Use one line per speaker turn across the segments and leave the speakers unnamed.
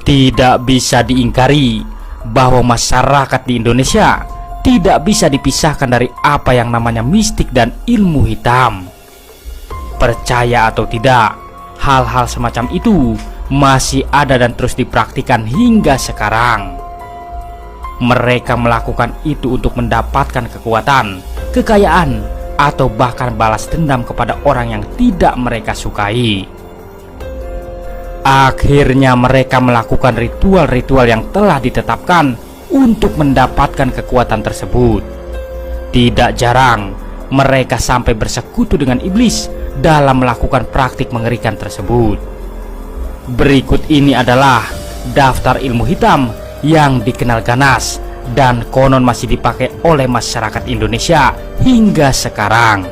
Tidak bisa diingkari bahwa masyarakat di Indonesia tidak bisa dipisahkan dari apa yang namanya mistik dan ilmu hitam. Percaya atau tidak, hal-hal semacam itu masih ada dan terus dipraktikkan hingga sekarang. Mereka melakukan itu untuk mendapatkan kekuatan, kekayaan, atau bahkan balas dendam kepada orang yang tidak mereka sukai. Akhirnya mereka melakukan ritual-ritual yang telah ditetapkan untuk mendapatkan kekuatan tersebut. Tidak jarang mereka sampai bersekutu dengan iblis dalam melakukan praktik mengerikan tersebut. Berikut ini adalah daftar ilmu hitam yang dikenal ganas dan konon masih dipakai oleh masyarakat Indonesia hingga sekarang.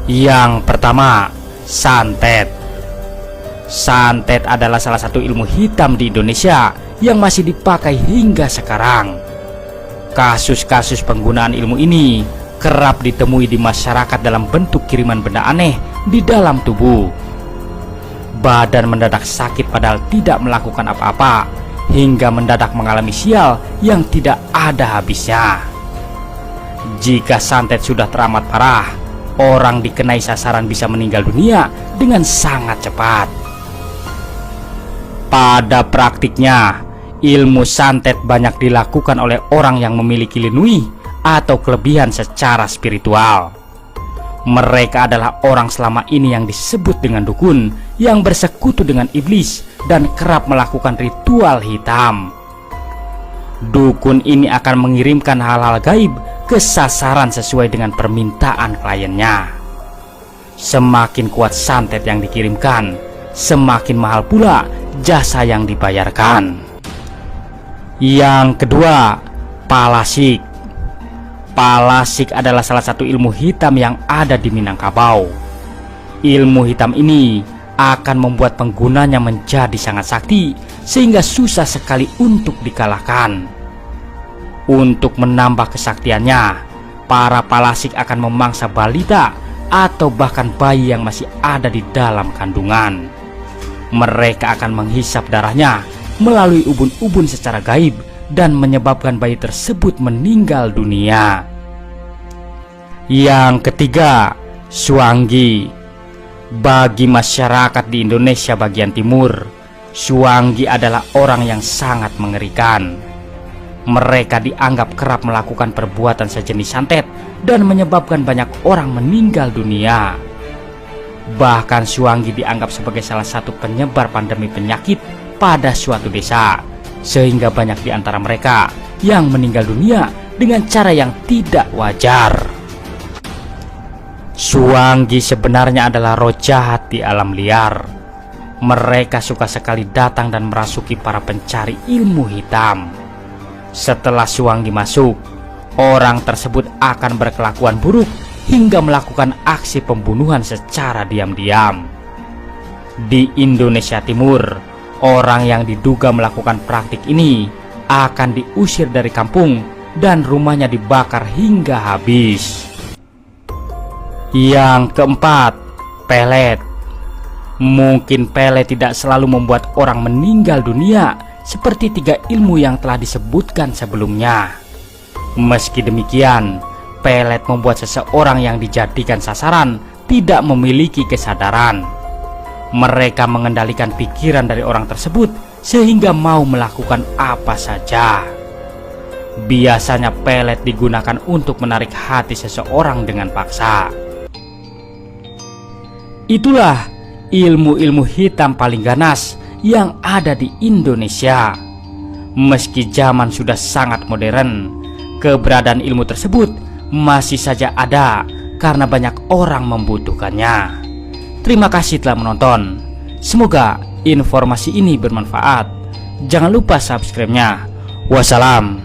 Yang pertama, santet. Santet adalah salah satu ilmu hitam di Indonesia yang masih dipakai hingga sekarang. Kasus-kasus penggunaan ilmu ini kerap ditemui di masyarakat dalam bentuk kiriman benda aneh di dalam tubuh. Badan mendadak sakit padahal tidak melakukan apa-apa, hingga mendadak mengalami sial yang tidak ada habisnya. Jika santet sudah teramat parah, orang dikenai sasaran bisa meninggal dunia dengan sangat cepat. Pada praktiknya, ilmu santet banyak dilakukan oleh orang yang memiliki linui atau kelebihan secara spiritual. Mereka adalah orang selama ini yang disebut dengan dukun, yang bersekutu dengan iblis dan kerap melakukan ritual hitam. Dukun ini akan mengirimkan hal-hal gaib ke sasaran sesuai dengan permintaan kliennya. Semakin kuat santet yang dikirimkan, semakin mahal pula jasa yang dibayarkan. Yang kedua, palasik. Palasik adalah salah satu ilmu hitam yang ada di Minangkabau. Ilmu hitam ini akan membuat penggunanya menjadi sangat sakti sehingga susah sekali untuk dikalahkan. Untuk menambah kesaktiannya, para palasik akan memangsa balita atau bahkan bayi yang masih ada di dalam kandungan. Mereka akan menghisap darahnya melalui ubun-ubun secara gaib dan menyebabkan bayi tersebut meninggal dunia. Yang ketiga, Suanggi. Bagi masyarakat di Indonesia bagian timur, Suanggi adalah orang yang sangat mengerikan. Mereka dianggap kerap melakukan perbuatan sejenis santet dan menyebabkan banyak orang meninggal dunia. Bahkan Suanggi dianggap sebagai salah satu penyebar pandemi penyakit pada suatu desa, sehingga banyak di antara mereka yang meninggal dunia dengan cara yang tidak wajar. Suanggi sebenarnya adalah roh jahat di alam liar. Mereka suka sekali datang dan merasuki para pencari ilmu hitam. Setelah Suanggi masuk, orang tersebut akan berkelakuan buruk hingga melakukan aksi pembunuhan secara diam-diam. Di Indonesia Timur, orang yang diduga melakukan praktik ini akan diusir dari kampung dan rumahnya dibakar hingga habis. Yang keempat, pelet. Mungkin pelet tidak selalu membuat orang meninggal dunia seperti 3 ilmu yang telah disebutkan sebelumnya. Meski demikian, pelet membuat seseorang yang dijadikan sasaran tidak memiliki kesadaran. Mereka mengendalikan pikiran dari orang tersebut sehingga mau melakukan apa saja. Biasanya pelet digunakan untuk menarik hati seseorang dengan paksa. Itulah ilmu-ilmu hitam paling ganas yang ada di Indonesia. Meski zaman sudah sangat modern, keberadaan ilmu tersebut masih saja ada karena banyak orang membutuhkannya. Terima kasih telah menonton. Semoga informasi ini bermanfaat. Jangan lupa subscribe-nya. Wassalam.